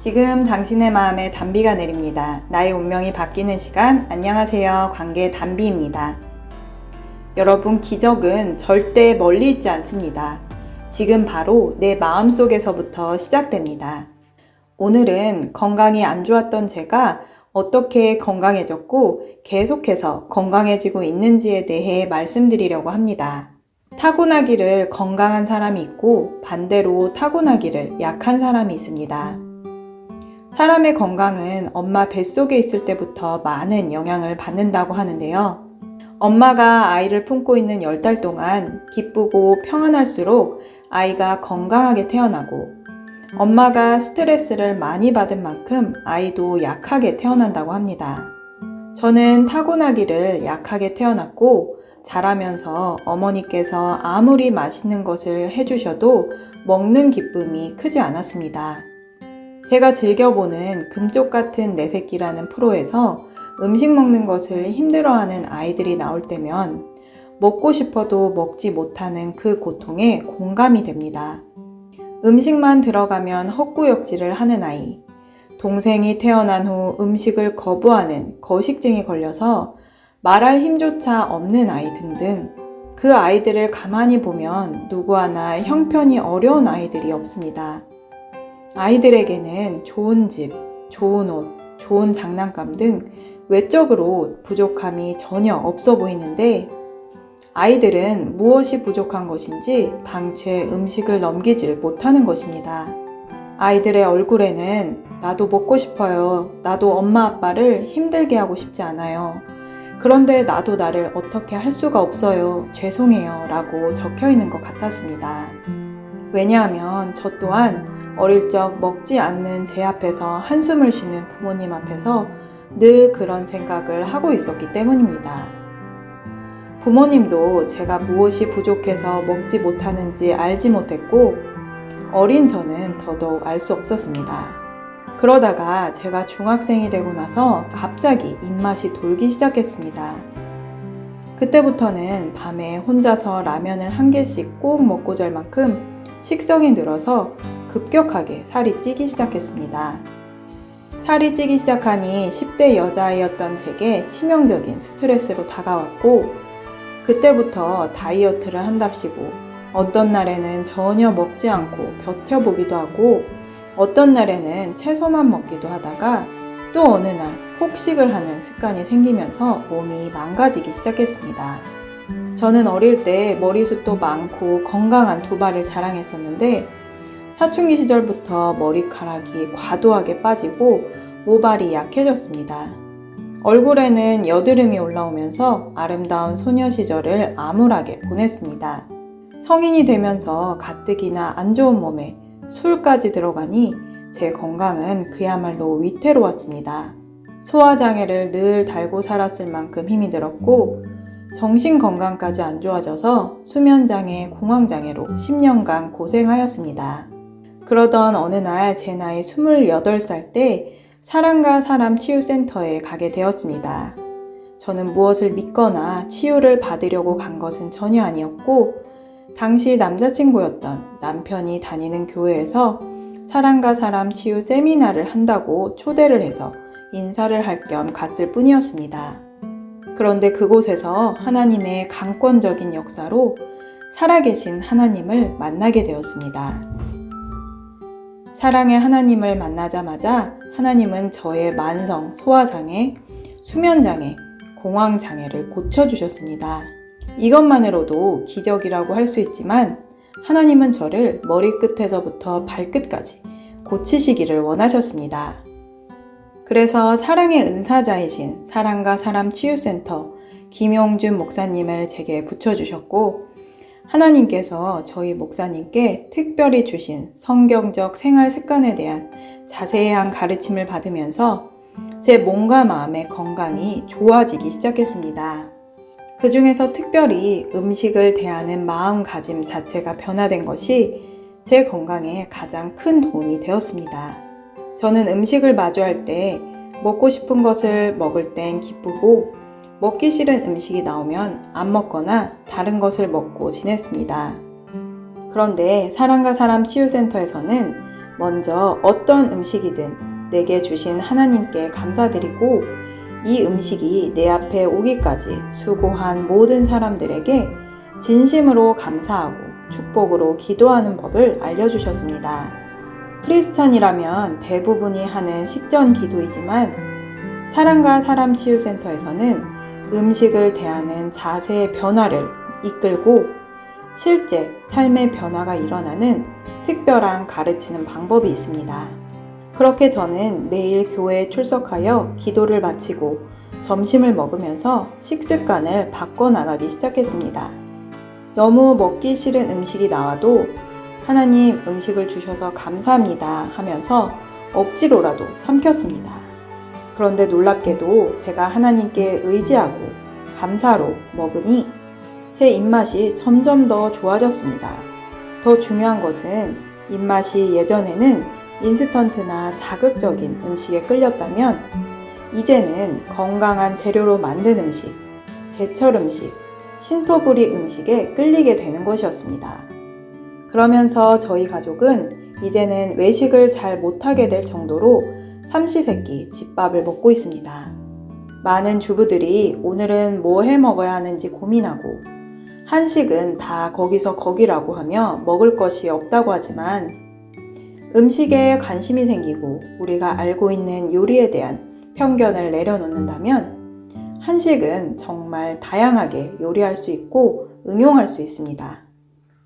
지금 당신의 마음에 단비가 내립니다. 나의 운명이 바뀌는 시간. 안녕하세요. 관계 단비입니다. 여러분, 기적은 절대 멀리 있지 않습니다. 지금 바로 내 마음속에서부터 시작됩니다. 오늘은 건강이 안 좋았던 제가 어떻게 건강해졌고 계속해서 건강해지고 있는지에 대해 말씀드리려고 합니다. 타고나기를 건강한 사람이 있고 반대로 타고나기를 약한 사람이 있습니다. 사람의 건강은 엄마 뱃속에 있을 때부터 많은 영향을 받는다고 하는데요. 엄마가 아이를 품고 있는 10달 동안 기쁘고 평안할수록 아이가 건강하게 태어나고, 엄마가 스트레스를 많이 받은 만큼 아이도 약하게 태어난다고 합니다. 저는 타고나기를 약하게 태어났고, 자라면서 어머니께서 아무리 맛있는 것을 해주셔도 먹는 기쁨이 크지 않았습니다. 제가 즐겨보는 금쪽 같은 내 새끼라는 프로에서 음식 먹는 것을 힘들어하는 아이들이 나올 때면 먹고 싶어도 먹지 못하는 그 고통에 공감이 됩니다. 음식만 들어가면 헛구역질을 하는 아이, 동생이 태어난 후 음식을 거부하는 거식증이 걸려서 말할 힘조차 없는 아이 등등, 그 아이들을 가만히 보면 누구 하나 형편이 어려운 아이들이 없습니다. 아이들에게는 좋은 집, 좋은 옷, 좋은 장난감 등 외적으로 부족함이 전혀 없어 보이는데, 아이들은 무엇이 부족한 것인지 당최 음식을 넘기질 못하는 것입니다. 아이들의 얼굴에는 나도 먹고 싶어요. 나도 엄마 아빠를 힘들게 하고 싶지 않아요. 그런데 나도 나를 어떻게 할 수가 없어요. 죄송해요. 라고 적혀 있는 것 같았습니다. 왜냐하면 저 또한 어릴 적 먹지 않는 제 앞에서 한숨을 쉬는 부모님 앞에서 늘 그런 생각을 하고 있었기 때문입니다. 부모님도 제가 무엇이 부족해서 먹지 못하는지 알지 못했고, 어린 저는 더더욱 알 수 없었습니다. 그러다가 제가 중학생이 되고 나서 갑자기 입맛이 돌기 시작했습니다. 그때부터는 밤에 혼자서 라면을 한 개씩 꼭 먹고 잘 만큼 식성이 늘어서 급격하게 살이 찌기 시작했습니다. 살이 찌기 시작하니 10대 여자아이였던 제게 치명적인 스트레스로 다가왔고, 그때부터 다이어트를 한답시고 어떤 날에는 전혀 먹지 않고 버텨보기도 하고, 어떤 날에는 채소만 먹기도 하다가 또 어느 날 폭식을 하는 습관이 생기면서 몸이 망가지기 시작했습니다. 저는 어릴 때 머리숱도 많고 건강한 두 발을 자랑했었는데, 사춘기 시절부터 머리카락이 과도하게 빠지고 모발이 약해졌습니다. 얼굴에는 여드름이 올라오면서 아름다운 소녀 시절을 암울하게 보냈습니다. 성인이 되면서 가뜩이나 안 좋은 몸에 술까지 들어가니 제 건강은 그야말로 위태로웠습니다. 소화장애를 늘 달고 살았을 만큼 힘이 들었고, 정신건강까지 안 좋아져서 수면장애, 공황장애로 10년간 고생하였습니다. 그러던 어느 날 제 나이 28살 때 사랑과 사람 치유센터에 가게 되었습니다. 저는 무엇을 믿거나 치유를 받으려고 간 것은 전혀 아니었고, 당시 남자친구였던 남편이 다니는 교회에서 사랑과 사람 치유 세미나를 한다고 초대를 해서 인사를 할 겸 갔을 뿐이었습니다. 그런데 그곳에서 하나님의 강권적인 역사로 살아계신 하나님을 만나게 되었습니다. 사랑의 하나님을 만나자마자 하나님은 저의 만성, 소화장애, 수면장애, 공황장애를 고쳐주셨습니다. 이것만으로도 기적이라고 할 수 있지만 하나님은 저를 머리끝에서부터 발끝까지 고치시기를 원하셨습니다. 그래서 사랑의 은사자이신 사랑과 사람 치유센터 김용준 목사님을 제게 붙여주셨고, 하나님께서 저희 목사님께 특별히 주신 성경적 생활 습관에 대한 자세한 가르침을 받으면서 제 몸과 마음의 건강이 좋아지기 시작했습니다. 그 중에서 특별히 음식을 대하는 마음가짐 자체가 변화된 것이 제 건강에 가장 큰 도움이 되었습니다. 저는 음식을 마주할 때 먹고 싶은 것을 먹을 땐 기쁘고, 먹기 싫은 음식이 나오면 안 먹거나 다른 것을 먹고 지냈습니다. 그런데 사랑과 사람 치유센터에서는 먼저 어떤 음식이든 내게 주신 하나님께 감사드리고 이 음식이 내 앞에 오기까지 수고한 모든 사람들에게 진심으로 감사하고 축복으로 기도하는 법을 알려주셨습니다. 크리스천이라면 대부분이 하는 식전 기도이지만 사랑과 사람 치유센터에서는 음식을 대하는 자세의 변화를 이끌고 실제 삶의 변화가 일어나는 특별한 가르치는 방법이 있습니다. 그렇게 저는 매일 교회에 출석하여 기도를 마치고 점심을 먹으면서 식습관을 바꿔나가기 시작했습니다. 너무 먹기 싫은 음식이 나와도 하나님 음식을 주셔서 감사합니다 하면서 억지로라도 삼켰습니다. 그런데 놀랍게도 제가 하나님께 의지하고 감사로 먹으니 제 입맛이 점점 더 좋아졌습니다. 더 중요한 것은 입맛이 예전에는 인스턴트나 자극적인 음식에 끌렸다면 이제는 건강한 재료로 만든 음식, 제철 음식, 신토부리 음식에 끌리게 되는 것이었습니다. 그러면서 저희 가족은 이제는 외식을 잘 못하게 될 정도로 삼시세끼 집밥을 먹고 있습니다. 많은 주부들이 오늘은 뭐 해 먹어야 하는지 고민하고 한식은 다 거기서 거기라고 하며 먹을 것이 없다고 하지만 음식에 관심이 생기고 우리가 알고 있는 요리에 대한 편견을 내려놓는다면 한식은 정말 다양하게 요리할 수 있고 응용할 수 있습니다.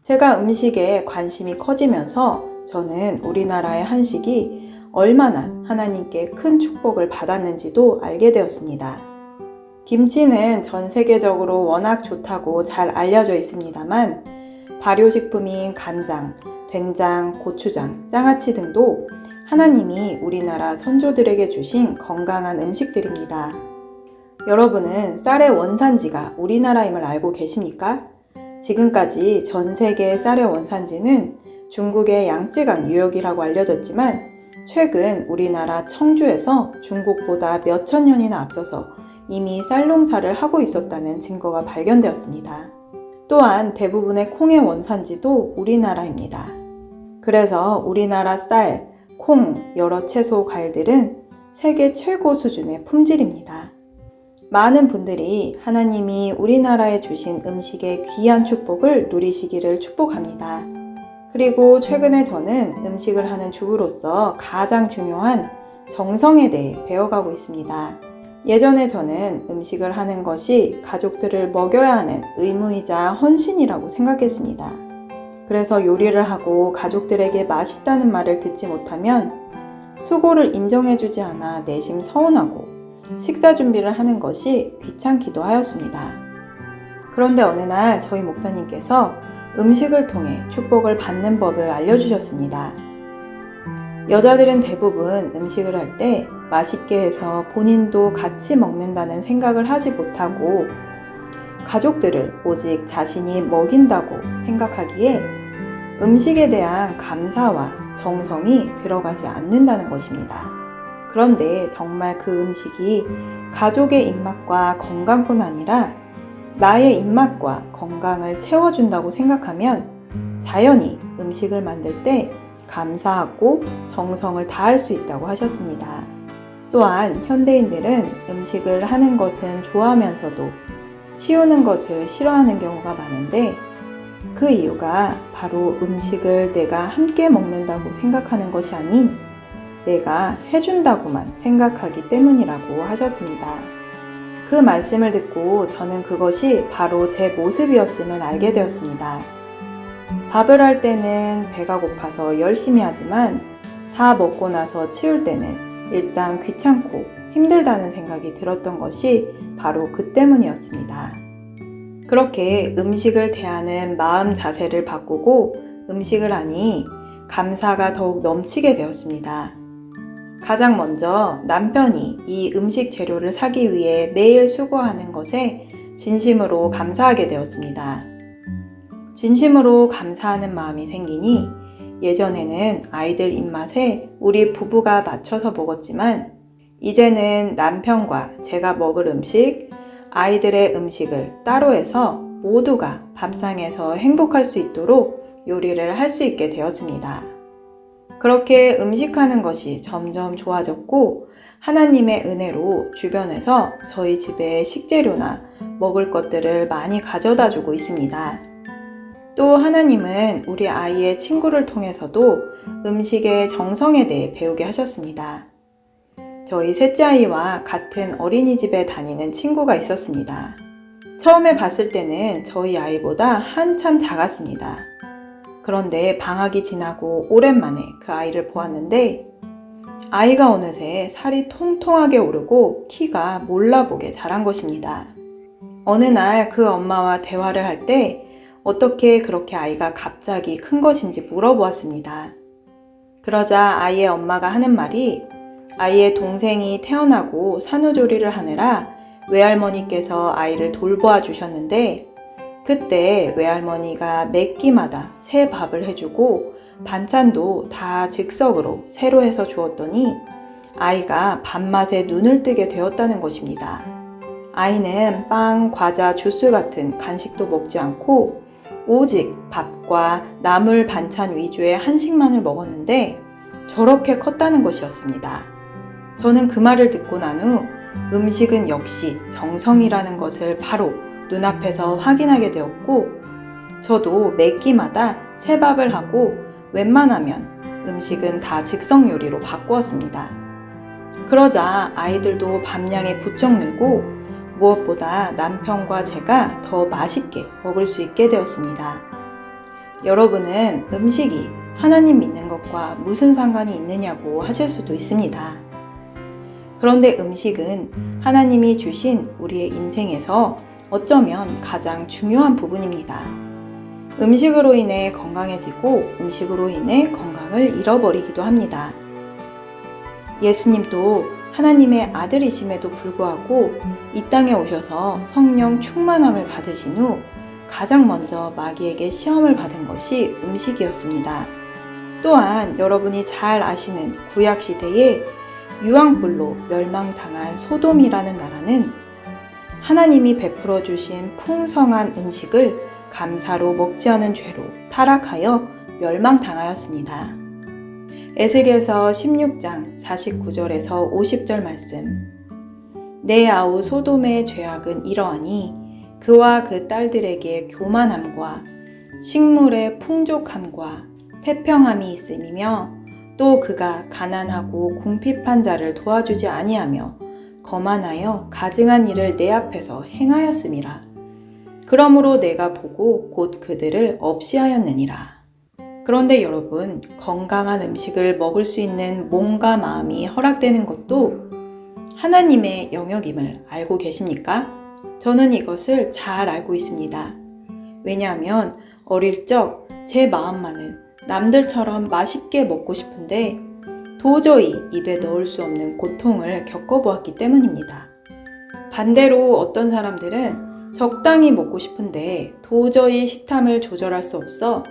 제가 음식에 관심이 커지면서 저는 우리나라의 한식이 얼마나 하나님께 큰 축복을 받았는지도 알게 되었습니다. 김치는 전 세계적으로 워낙 좋다고 잘 알려져 있습니다만 발효식품인 간장, 된장, 고추장, 장아찌 등도 하나님이 우리나라 선조들에게 주신 건강한 음식들입니다. 여러분은 쌀의 원산지가 우리나라임을 알고 계십니까? 지금까지 전 세계의 쌀의 원산지는 중국의 양쯔강 유역이라고 알려졌지만 최근 우리나라 청주에서 중국보다 몇천 년이나 앞서서 이미 쌀 농사를 하고 있었다는 증거가 발견되었습니다. 또한 대부분의 콩의 원산지도 우리나라입니다. 그래서 우리나라 쌀, 콩, 여러 채소, 과일들은 세계 최고 수준의 품질입니다. 많은 분들이 하나님이 우리나라에 주신 음식의 귀한 축복을 누리시기를 축복합니다. 그리고 최근에 저는 음식을 하는 주부로서 가장 중요한 정성에 대해 배워가고 있습니다. 예전에 저는 음식을 하는 것이 가족들을 먹여야 하는 의무이자 헌신이라고 생각했습니다. 그래서 요리를 하고 가족들에게 맛있다는 말을 듣지 못하면 수고를 인정해주지 않아 내심 서운하고 식사 준비를 하는 것이 귀찮기도 하였습니다. 그런데 어느 날 저희 목사님께서 음식을 통해 축복을 받는 법을 알려주셨습니다. 여자들은 대부분 음식을 할 때 맛있게 해서 본인도 같이 먹는다는 생각을 하지 못하고 가족들을 오직 자신이 먹인다고 생각하기에 음식에 대한 감사와 정성이 들어가지 않는다는 것입니다. 그런데 정말 그 음식이 가족의 입맛과 건강뿐 아니라 나의 입맛과 건강을 채워준다고 생각하면 자연히 음식을 만들 때 감사하고 정성을 다할 수 있다고 하셨습니다. 또한 현대인들은 음식을 하는 것은 좋아하면서도 치우는 것을 싫어하는 경우가 많은데 그 이유가 바로 음식을 내가 함께 먹는다고 생각하는 것이 아닌 내가 해준다고만 생각하기 때문이라고 하셨습니다. 그 말씀을 듣고 저는 그것이 바로 제 모습이었음을 알게 되었습니다. 밥을 할 때는 배가 고파서 열심히 하지만 다 먹고 나서 치울 때는 일단 귀찮고 힘들다는 생각이 들었던 것이 바로 그 때문이었습니다. 그렇게 음식을 대하는 마음 자세를 바꾸고 음식을 하니 감사가 더욱 넘치게 되었습니다. 가장 먼저 남편이 이 음식 재료를 사기 위해 매일 수고하는 것에 진심으로 감사하게 되었습니다. 진심으로 감사하는 마음이 생기니 예전에는 아이들 입맛에 우리 부부가 맞춰서 먹었지만 이제는 남편과 제가 먹을 음식, 아이들의 음식을 따로 해서 모두가 밥상에서 행복할 수 있도록 요리를 할 수 있게 되었습니다. 그렇게 음식하는 것이 점점 좋아졌고 하나님의 은혜로 주변에서 저희 집에 식재료나 먹을 것들을 많이 가져다 주고 있습니다. 또 하나님은 우리 아이의 친구를 통해서도 음식의 정성에 대해 배우게 하셨습니다. 저희 셋째 아이와 같은 어린이집에 다니는 친구가 있었습니다. 처음에 봤을 때는 저희 아이보다 한참 작았습니다. 그런데 방학이 지나고 오랜만에 그 아이를 보았는데 아이가 어느새 살이 통통하게 오르고 키가 몰라보게 자란 것입니다. 어느 날 그 엄마와 대화를 할 때 어떻게 그렇게 아이가 갑자기 큰 것인지 물어보았습니다. 그러자 아이의 엄마가 하는 말이 아이의 동생이 태어나고 산후조리를 하느라 외할머니께서 아이를 돌보아 주셨는데 그때 외할머니가 매 끼마다 새 밥을 해주고 반찬도 다 즉석으로 새로 해서 주었더니 아이가 밥맛에 눈을 뜨게 되었다는 것입니다. 아이는 빵, 과자, 주스 같은 간식도 먹지 않고 오직 밥과 나물 반찬 위주의 한식만을 먹었는데 저렇게 컸다는 것이었습니다. 저는 그 말을 듣고 난 후 음식은 역시 정성이라는 것을 바로 눈앞에서 확인하게 되었고 저도 매 끼마다 새 밥을 하고 웬만하면 음식은 다 즉석 요리로 바꾸었습니다. 그러자 아이들도 밥량이 부쩍 늘고 무엇보다 남편과 제가 더 맛있게 먹을 수 있게 되었습니다. 여러분은 음식이 하나님 믿는 것과 무슨 상관이 있느냐고 하실 수도 있습니다. 그런데 음식은 하나님이 주신 우리의 인생에서 어쩌면 가장 중요한 부분입니다. 음식으로 인해 건강해지고 음식으로 인해 건강을 잃어버리기도 합니다. 예수님도 하나님의 아들이심에도 불구하고 이 땅에 오셔서 성령 충만함을 받으신 후 가장 먼저 마귀에게 시험을 받은 것이 음식이었습니다. 또한 여러분이 잘 아시는 구약 시대에 유황불로 멸망당한 소돔이라는 나라는 하나님이 베풀어 주신 풍성한 음식을 감사로 먹지 않은 죄로 타락하여 멸망당하였습니다. 에스겔서 16장 49절에서 50절 말씀. 내 아우 소돔의 죄악은 이러하니 그와 그 딸들에게 교만함과 식물의 풍족함과 태평함이 있음이며 또 그가 가난하고 궁핍한 자를 도와주지 아니하며 거만하여 가증한 일을 내 앞에서 행하였음이라. 그러므로 내가 보고 곧 그들을 없이하였느니라. 그런데 여러분, 건강한 음식을 먹을 수 있는 몸과 마음이 허락되는 것도 하나님의 영역임을 알고 계십니까? 저는 이것을 잘 알고 있습니다. 왜냐하면 어릴 적 제 마음만은 남들처럼 맛있게 먹고 싶은데 도저히 입에 넣을 수 없는 고통을 겪어보았기 때문입니다. 반대로 어떤 사람들은 적당히 먹고 싶은데 도저히 식탐을 조절할 수 없어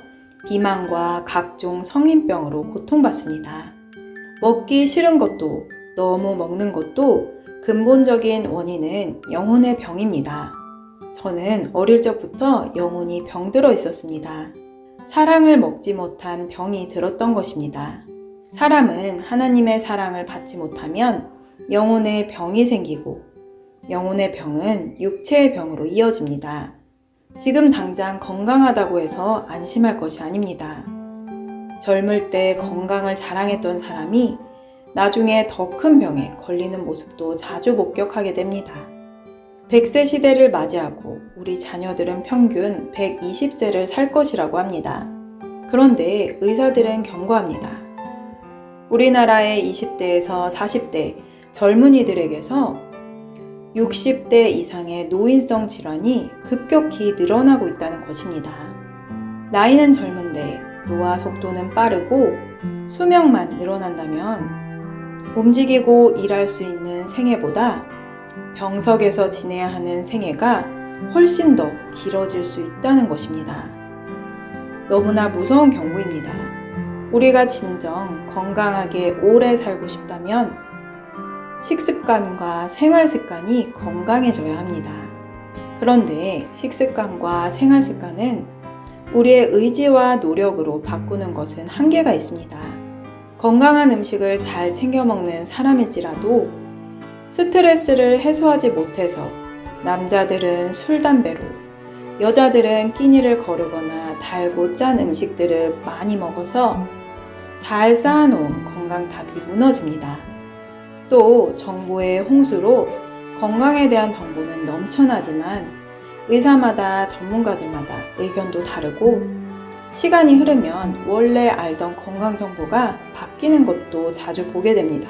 비만과 각종 성인병으로 고통받습니다. 먹기 싫은 것도 너무 먹는 것도 근본적인 원인은 영혼의 병입니다. 저는 어릴 적부터 영혼이 병들어 있었습니다. 사랑을 먹지 못한 병이 들었던 것입니다. 사람은 하나님의 사랑을 받지 못하면 영혼의 병이 생기고 영혼의 병은 육체의 병으로 이어집니다. 지금 당장 건강하다고 해서 안심할 것이 아닙니다. 젊을 때 건강을 자랑했던 사람이 나중에 더 큰 병에 걸리는 모습도 자주 목격하게 됩니다. 100세 시대를 맞이하고 우리 자녀들은 평균 120세를 살 것이라고 합니다. 그런데 의사들은 경고합니다. 우리나라의 20대에서 40대 젊은이들에게서 60대 이상의 노인성 질환이 급격히 늘어나고 있다는 것입니다. 나이는 젊은데 노화 속도는 빠르고 수명만 늘어난다면 움직이고 일할 수 있는 생애보다 병석에서 지내야 하는 생애가 훨씬 더 길어질 수 있다는 것입니다. 너무나 무서운 경고입니다. 우리가 진정 건강하게 오래 살고 싶다면 식습관과 생활습관이 건강해져야 합니다. 그런데 식습관과 생활습관은 우리의 의지와 노력으로 바꾸는 것은 한계가 있습니다. 건강한 음식을 잘 챙겨 먹는 사람일지라도 스트레스를 해소하지 못해서 남자들은 술, 담배로, 여자들은 끼니를 거르거나 달고 짠 음식들을 많이 먹어서 잘 쌓아놓은 건강탑이 무너집니다. 또 정보의 홍수로 건강에 대한 정보는 넘쳐나지만 의사마다 전문가들마다 의견도 다르고 시간이 흐르면 원래 알던 건강 정보가 바뀌는 것도 자주 보게 됩니다.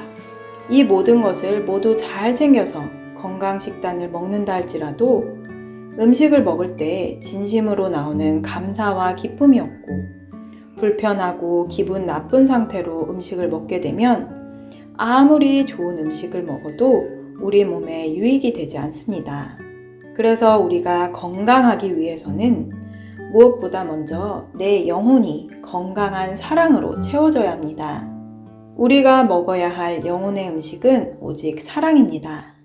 이 모든 것을 모두 잘 챙겨서 건강 식단을 먹는다 할지라도 음식을 먹을 때 진심으로 나오는 감사와 기쁨이 없고 불편하고 기분 나쁜 상태로 음식을 먹게 되면 아무리 좋은 음식을 먹어도 우리 몸에 유익이 되지 않습니다. 그래서 우리가 건강하기 위해서는 무엇보다 먼저 내 영혼이 건강한 사랑으로 채워져야 합니다. 우리가 먹어야 할 영혼의 음식은 오직 사랑입니다.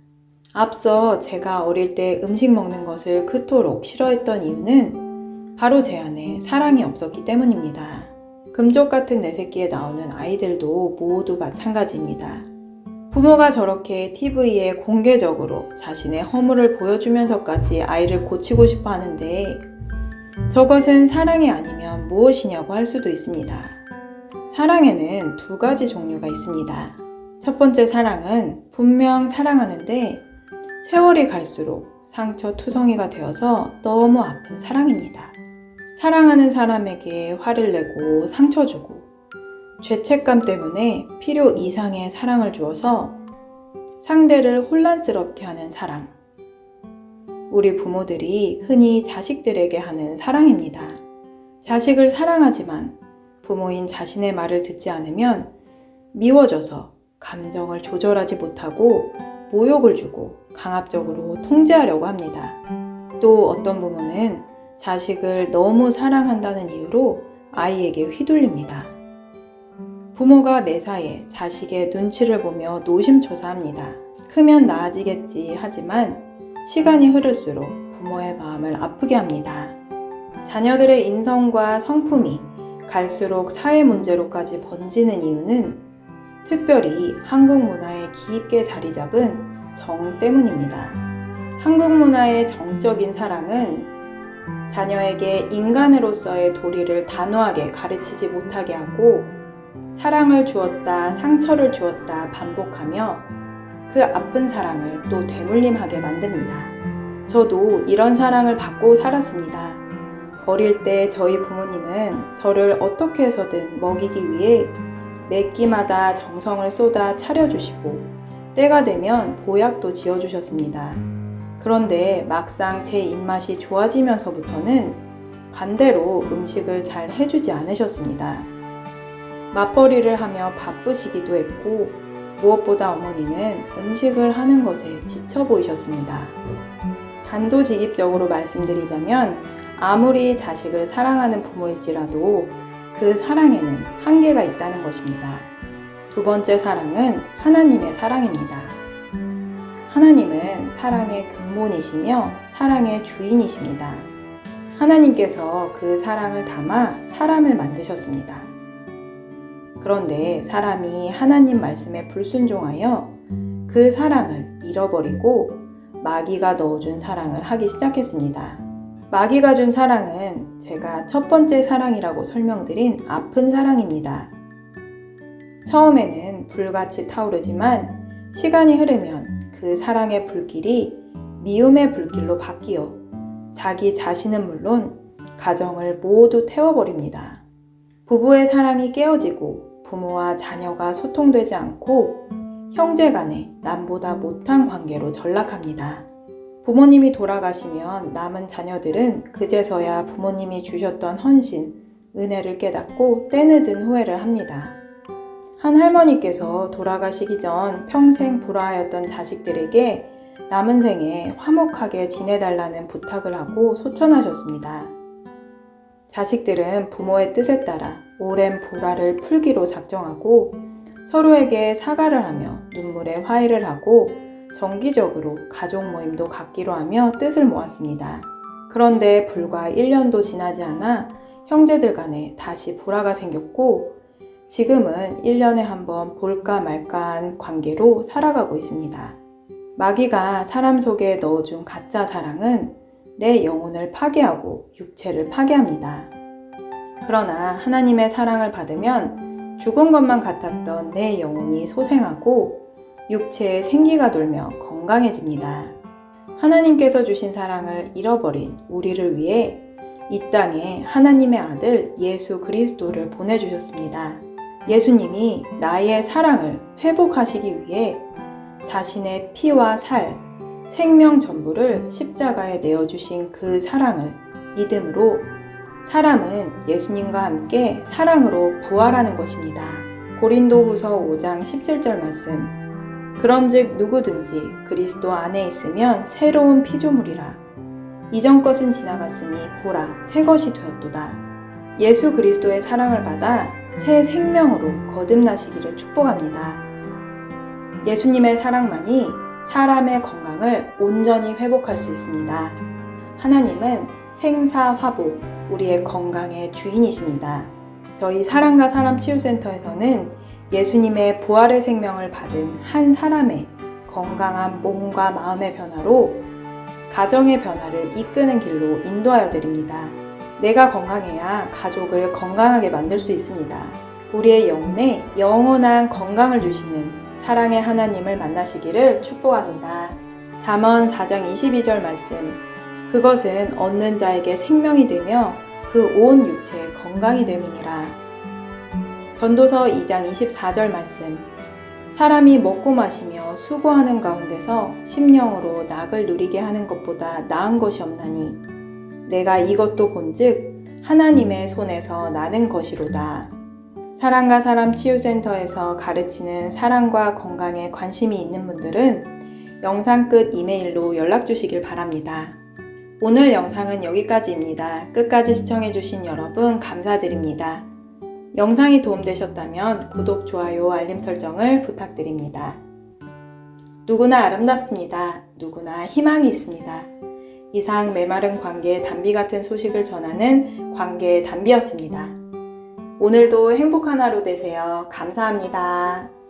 앞서 제가 어릴 때 음식 먹는 것을 그토록 싫어했던 이유는 바로 제 안에 사랑이 없었기 때문입니다. 금쪽 같은 내 새끼에 나오는 아이들도 모두 마찬가지입니다. 부모가 저렇게 TV에 공개적으로 자신의 허물을 보여주면서까지 아이를 고치고 싶어 하는데 저것은 사랑이 아니면 무엇이냐고 할 수도 있습니다. 사랑에는 두 가지 종류가 있습니다. 첫 번째 사랑은 분명 사랑하는데 세월이 갈수록 상처투성이가 되어서 너무 아픈 사랑입니다. 사랑하는 사람에게 화를 내고 상처 주고 죄책감 때문에 필요 이상의 사랑을 주어서 상대를 혼란스럽게 하는 사랑. 우리 부모들이 흔히 자식들에게 하는 사랑입니다. 자식을 사랑하지만 부모인 자신의 말을 듣지 않으면 미워져서 감정을 조절하지 못하고 모욕을 주고 강압적으로 통제하려고 합니다. 또 어떤 부모는 자식을 너무 사랑한다는 이유로 아이에게 휘둘립니다. 부모가 매사에 자식의 눈치를 보며 노심초사합니다. 크면 나아지겠지 하지만 시간이 흐를수록 부모의 마음을 아프게 합니다. 자녀들의 인성과 성품이 갈수록 사회 문제로까지 번지는 이유는 특별히 한국 문화에 깊게 자리 잡은 정 때문입니다. 한국 문화의 정적인 사랑은 자녀에게 인간으로서의 도리를 단호하게 가르치지 못하게 하고 사랑을 주었다, 상처를 주었다 반복하며 그 아픈 사랑을 또 되물림하게 만듭니다. 저도 이런 사랑을 받고 살았습니다. 어릴 때 저희 부모님은 저를 어떻게 해서든 먹이기 위해 매 끼마다 정성을 쏟아 차려주시고 때가 되면 보약도 지어주셨습니다. 그런데 막상 제 입맛이 좋아지면서부터는 반대로 음식을 잘 해주지 않으셨습니다. 맞벌이를 하며 바쁘시기도 했고 무엇보다 어머니는 음식을 하는 것에 지쳐 보이셨습니다. 단도직입적으로 말씀드리자면 아무리 자식을 사랑하는 부모일지라도 그 사랑에는 한계가 있다는 것입니다. 두 번째 사랑은 하나님의 사랑입니다. 하나님은 사랑의 근본이시며 사랑의 주인이십니다. 하나님께서 그 사랑을 담아 사람을 만드셨습니다. 그런데 사람이 하나님 말씀에 불순종하여 그 사랑을 잃어버리고 마귀가 넣어준 사랑을 하기 시작했습니다. 마귀가 준 사랑은 제가 첫 번째 사랑이라고 설명드린 아픈 사랑입니다. 처음에는 불같이 타오르지만 시간이 흐르면 그 사랑의 불길이 미움의 불길로 바뀌어 자기 자신은 물론 가정을 모두 태워버립니다. 부부의 사랑이 깨어지고 부모와 자녀가 소통되지 않고 형제 간에 남보다 못한 관계로 전락합니다. 부모님이 돌아가시면 남은 자녀들은 그제서야 부모님이 주셨던 헌신, 은혜를 깨닫고 때늦은 후회를 합니다. 한 할머니께서 돌아가시기 전 평생 불화하였던 자식들에게 남은 생에 화목하게 지내달라는 부탁을 하고 소천하셨습니다. 자식들은 부모의 뜻에 따라 오랜 불화를 풀기로 작정하고 서로에게 사과를 하며 눈물에 화해를 하고 정기적으로 가족 모임도 갖기로 하며 뜻을 모았습니다. 그런데 불과 1년도 지나지 않아 형제들 간에 다시 불화가 생겼고 지금은 1년에 한 번 볼까 말까한 관계로 살아가고 있습니다. 마귀가 사람 속에 넣어준 가짜 사랑은 내 영혼을 파괴하고 육체를 파괴합니다. 그러나 하나님의 사랑을 받으면 죽은 것만 같았던 내 영혼이 소생하고 육체에 생기가 돌며 건강해집니다. 하나님께서 주신 사랑을 잃어버린 우리를 위해 이 땅에 하나님의 아들 예수 그리스도를 보내주셨습니다. 예수님이 나의 사랑을 회복하시기 위해 자신의 피와 살, 생명 전부를 십자가에 내어주신 그 사랑을 믿음으로 사람은 예수님과 함께 사랑으로 부활하는 것입니다. 고린도후서 5장 17절 말씀. 그런즉 누구든지 그리스도 안에 있으면 새로운 피조물이라. 이전 것은 지나갔으니 보라 새 것이 되었도다. 예수 그리스도의 사랑을 받아 새 생명으로 거듭나시기를 축복합니다. 예수님의 사랑만이 사람의 건강을 온전히 회복할 수 있습니다. 하나님은 생사화복, 우리의 건강의 주인이십니다. 저희 사랑과 사람 치유센터에서는 예수님의 부활의 생명을 받은 한 사람의 건강한 몸과 마음의 변화로 가정의 변화를 이끄는 길로 인도하여 드립니다. 내가 건강해야 가족을 건강하게 만들 수 있습니다. 우리의 영혼에 영원한 건강을 주시는 사랑의 하나님을 만나시기를 축복합니다. 잠언 4장 22절 말씀. 그것은 얻는 자에게 생명이 되며 그 온 육체에 건강이 됨이니라. 전도서 2장 24절 말씀. 사람이 먹고 마시며 수고하는 가운데서 심령으로 낙을 누리게 하는 것보다 나은 것이 없나니 내가 이것도 본즉 하나님의 손에서 나는 것이로다. 사랑과 사람 치유센터에서 가르치는 사랑과 건강에 관심이 있는 분들은 영상 끝 이메일로 연락 주시길 바랍니다. 오늘 영상은 여기까지입니다. 끝까지 시청해주신 여러분 감사드립니다. 영상이 도움되셨다면 구독, 좋아요, 알림 설정을 부탁드립니다. 누구나 아름답습니다. 누구나 희망이 있습니다. 이상 메마른 관계의 단비 같은 소식을 전하는 관계의 단비였습니다. 오늘도 행복한 하루 되세요. 감사합니다.